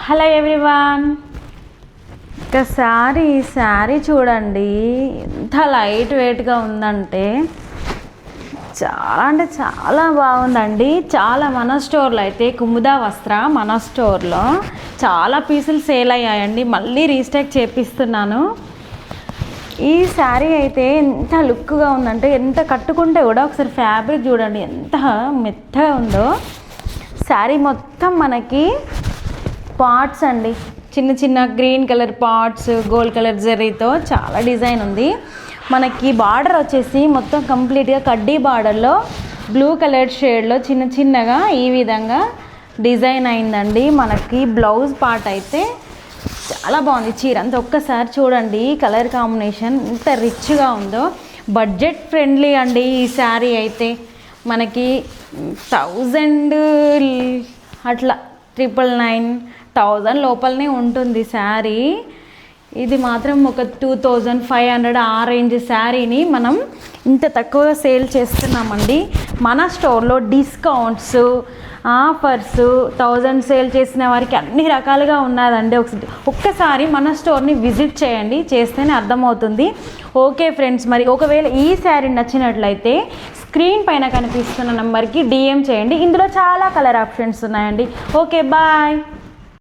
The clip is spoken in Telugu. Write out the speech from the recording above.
హలో ఎవ్రీవన్, శారీ చూడండి ఎంత లైట్ వెయిట్గా ఉందంటే చాలా బాగుందండి. మన స్టోర్లో అయితే కుముదా వస్త్ర మన స్టోర్లో చాలా పీసులు సేల్ అయ్యాయండి. మళ్ళీ రీస్టాక్ చేపిస్తున్నాను. ఈ శారీ అయితే ఎంత లుక్గా ఉందంటే, ఎంత కట్టుకుంటే కూడా ఒకసారి ఫ్యాబ్రిక్ చూడండి ఎంత మెత్తగా ఉందో. శారీ మొత్తం మనకి పార్ట్స్ అండి, చిన్న green colour parts, gold colour జరీతో చాలా డిజైన్ ఉంది. మనకి బార్డర్ వచ్చేసి మొత్తం కంప్లీట్గా కడ్డీ బార్డర్లో బ్లూ కలర్ షేడ్లో చిన్నగా ఈ విధంగా డిజైన్ అయిందండి. మనకి బ్లౌజ్ పార్ట్ అయితే చాలా బాగుంది. చీర అంతా ఒక్కసారి చూడండి, కలర్ కాంబినేషన్ ఎంత రిచ్గా ఉందో. బడ్జెట్ ఫ్రెండ్లీ అండి ఈ శారీ అయితే. మనకి 1000 అట్లా 999 లోపలనే ఉంటుంది శారీ. ఇది మాత్రం ఒక 2500 ఆ రేంజ్ శారీని మనం ఇంత తక్కువగా సేల్ చేస్తున్నామండి. మన స్టోర్లో డిస్కౌంట్స్, ఆఫర్స్, 1000 సేల్ చేసిన వారికి అన్ని రకాలుగా ఉన్నదండి. ఒక్కసారి మన స్టోర్ని విజిట్ చేయండి, చేస్తేనే అర్థమవుతుంది. ఓకే ఫ్రెండ్స్, మరి ఒకవేళ ఈ శారీ నచ్చినట్లయితే స్క్రీన్ పైన కనిపిస్తున్న నెంబర్కి DM చేయండి. ఇందులో చాలా కలర్ ఆప్షన్స్ ఉన్నాయండి. Okay, bye.